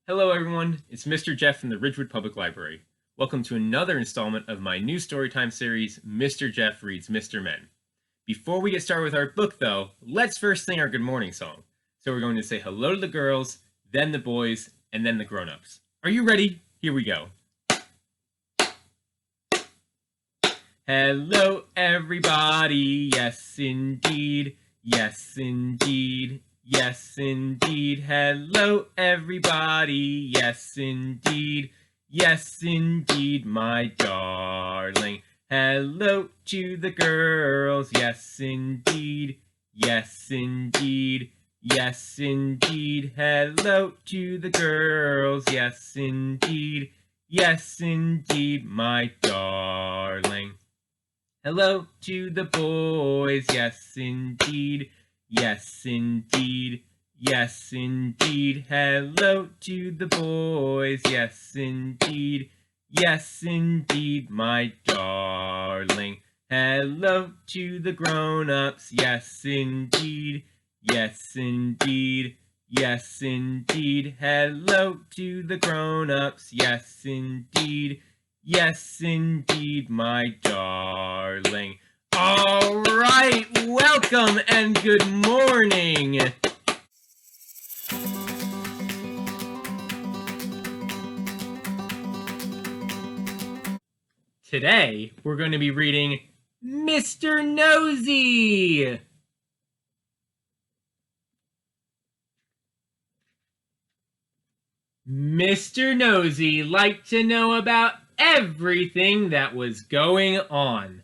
Hello everyone, it's Mr. Jeff from the Ridgewood Public Library. Welcome to another installment of my new storytime series, Mr. Jeff Reads Mr. Men. Before we get started with our book though, let's first sing our good morning song. So we're going to say hello to the girls, then the boys, and then the grown-ups. Are you ready? Here we go. Hello everybody, yes indeed, yes indeed. Yes, indeed. Hello, everybody. Yes, indeed. Yes, indeed, my darling. Hello to the girls. Yes, indeed. Yes, indeed. Yes, indeed. Hello to the girls. Yes, indeed. Yes, indeed, my darling. Hello to the boys. Yes, indeed. Yes, indeed. Yes, indeed. Hello to the boys. Yes, indeed. Yes, indeed, my darling. Hello to the grown-ups. Yes, indeed. Yes, indeed. Yes, indeed. Hello to the grown-ups. Yes, indeed. Yes, indeed, my darling. All right, welcome and good morning. Today, we're going to be reading Mr. Nosy. Mr. Nosy liked to know about everything that was going on.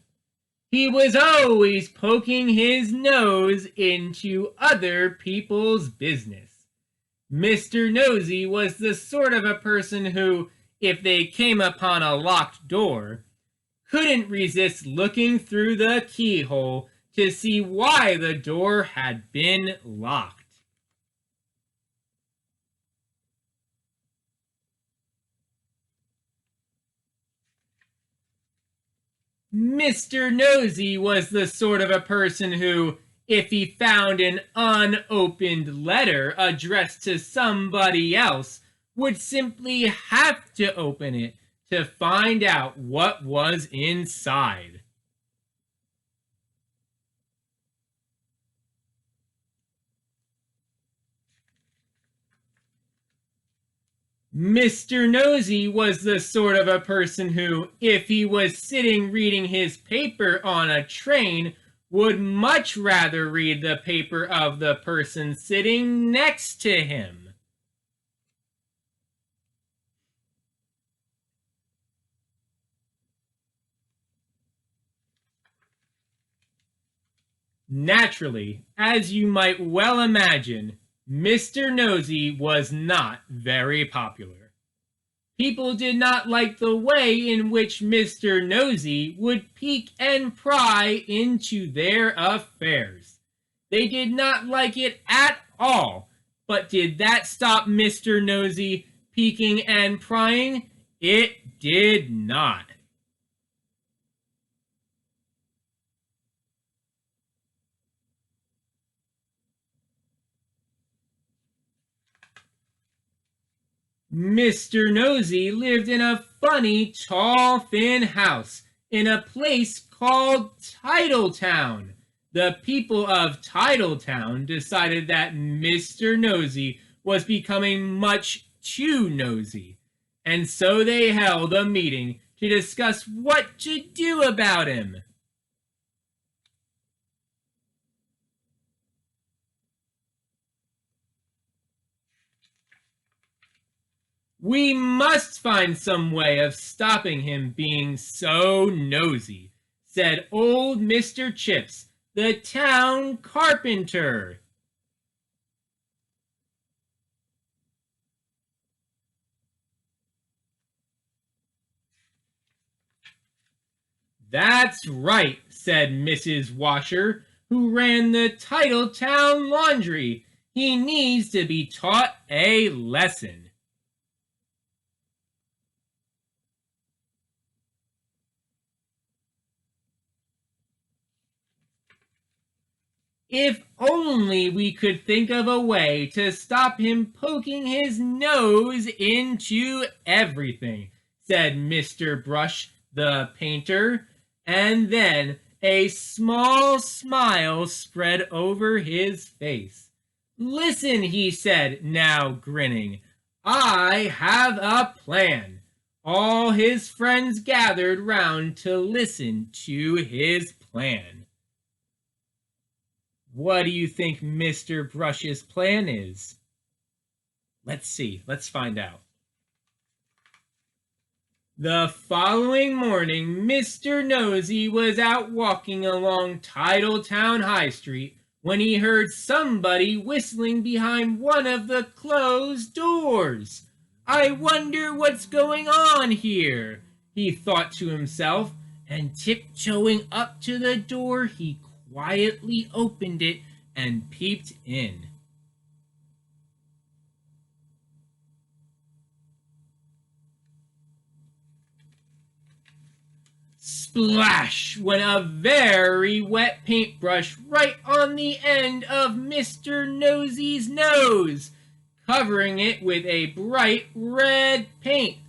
He was always poking his nose into other people's business. Mr. Nosy was the sort of a person who, if they came upon a locked door, couldn't resist looking through the keyhole to see why the door had been locked. Mr. Nosy was the sort of a person who, if he found an unopened letter addressed to somebody else, would simply have to open it to find out what was inside. Mr. Nosy was the sort of a person who, if he was sitting reading his paper on a train, would much rather read the paper of the person sitting next to him. Naturally, as you might well imagine, Mr. Nosy was not very popular. People did not like the way in which Mr. Nosy would peek and pry into their affairs. They did not like it at all, but did that stop Mr. Nosy peeking and prying? It did not. Mr. Nosy lived in a funny, tall, thin house in a place called Titletown. The people of Titletown decided that Mr. Nosy was becoming much too nosy, and so they held a meeting to discuss what to do about him. We must find some way of stopping him being so nosy, said old Mr. Chips, the town carpenter. That's right, said Mrs. Washer, who ran the Titletown laundry. He needs to be taught a lesson. If only we could think of a way to stop him poking his nose into everything, said Mr. Brush the painter, and then a small smile spread over his face. Listen, he said, now grinning. I have a plan. All his friends gathered round to listen to his plan. What do you think Mr. Brush's plan is? Let's see. Let's find out. The following morning, Mr. Nosy was out walking along Titletown High Street when he heard somebody whistling behind one of the closed doors. I wonder what's going on here, he thought to himself, and tiptoeing up to the door, he quietly opened it and peeped in. Splash went a very wet paintbrush right on the end of Mr. Nosy's nose, covering it with a bright red paint.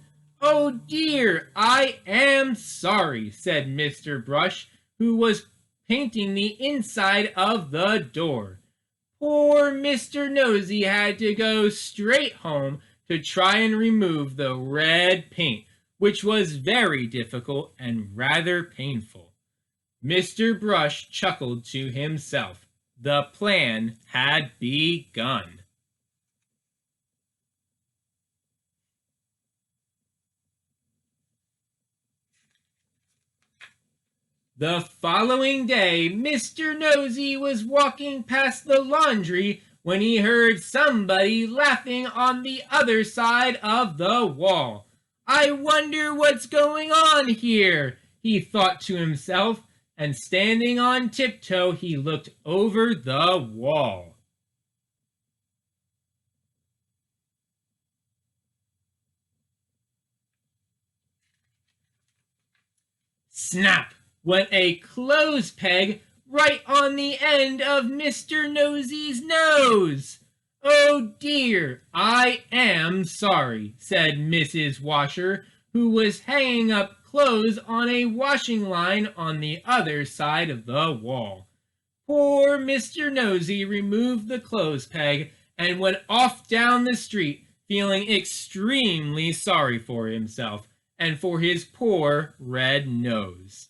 Oh dear, I am sorry, said Mr. Brush, who was painting the inside of the door. Poor Mr. Nosy had to go straight home to try and remove the red paint, which was very difficult and rather painful. Mr. Brush chuckled to himself. The plan had begun. The following day, Mr. Nosy was walking past the laundry when he heard somebody laughing on the other side of the wall. I wonder what's going on here, he thought to himself, and standing on tiptoe, he looked over the wall. Snap went a clothes peg right on the end of Mr. Nosy's nose. Oh dear, I am sorry, said Mrs. Washer, who was hanging up clothes on a washing line on the other side of the wall. Poor Mr. Nosy removed the clothes peg and went off down the street, feeling extremely sorry for himself and for his poor red nose.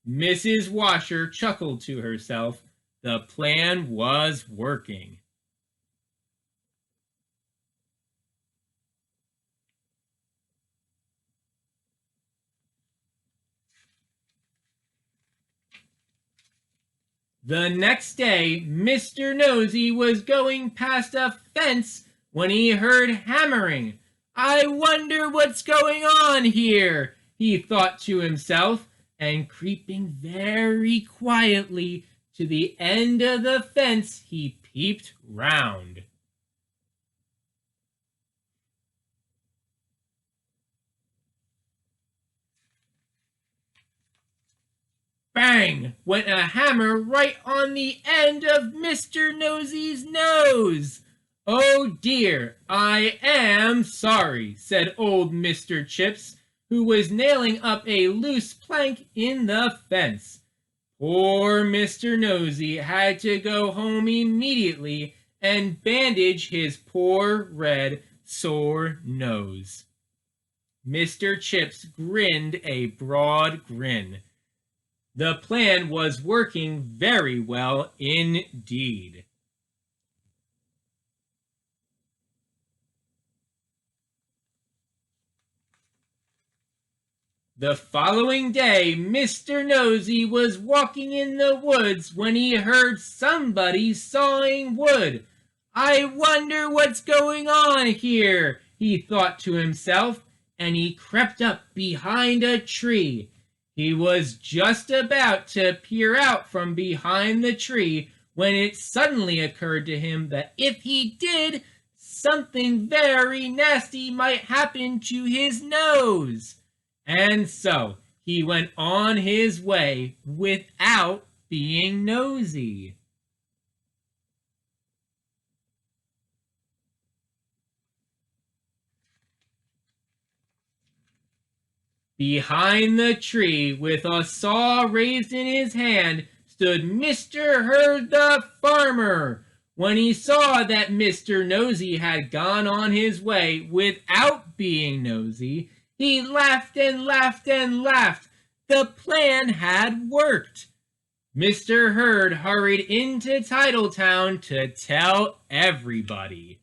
Mrs. Washer chuckled to herself. The plan was working. The next day, Mr. Nosy was going past a fence when he heard hammering. I wonder what's going on here, he thought to himself, and creeping very quietly to the end of the fence, he peeped round. Bang! Went a hammer right on the end of Mr. Nosy's nose. Oh dear, I am sorry, said old Mr. Chips, who was nailing up a loose plank in the fence. Poor Mr. Nosy had to go home immediately and bandage his poor red sore nose. Mr. Chips grinned a broad grin. The plan was working very well indeed. The following day, Mr. Nosy was walking in the woods when he heard somebody sawing wood. I wonder what's going on here, he thought to himself, and he crept up behind a tree. He was just about to peer out from behind the tree when it suddenly occurred to him that if he did, something very nasty might happen to his nose. And so he went on his way without being nosy. Behind the tree, with a saw raised in his hand, stood Mr. Herd the farmer. When he saw that Mr. Nosy had gone on his way without being nosy, he laughed and laughed and laughed. The plan had worked. Mr. Herd hurried into Titletown to tell everybody.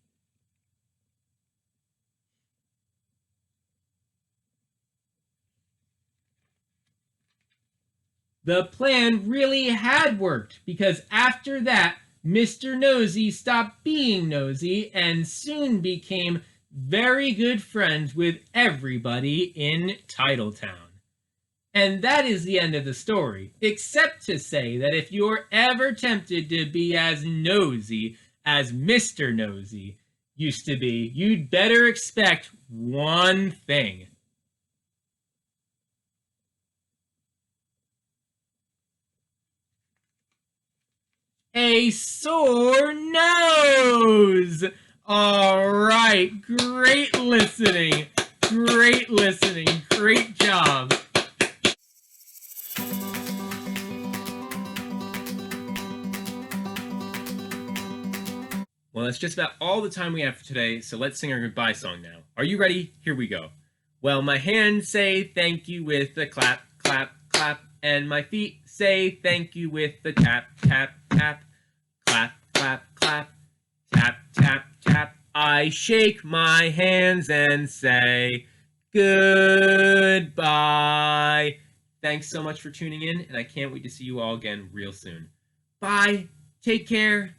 The plan really had worked, because after that, Mr. Nosy stopped being nosy and soon became very good friends with everybody in Titletown. And that is the end of the story, except to say that if you're ever tempted to be as nosy as Mr. Nosy used to be, you'd better expect one thing. A sore nose! All right, great listening. Great listening. Great job. Well, that's just about all the time we have for today, so let's sing our goodbye song now. Are you ready? Here we go. Well, my hands say thank you with a clap, clap, clap, and my feet say thank you with a tap, tap, tap, clap, clap, clap, tap, tap, tap. I shake my hands and say goodbye. Thanks so much for tuning in, and I can't wait to see you all again real soon. Bye. Take care.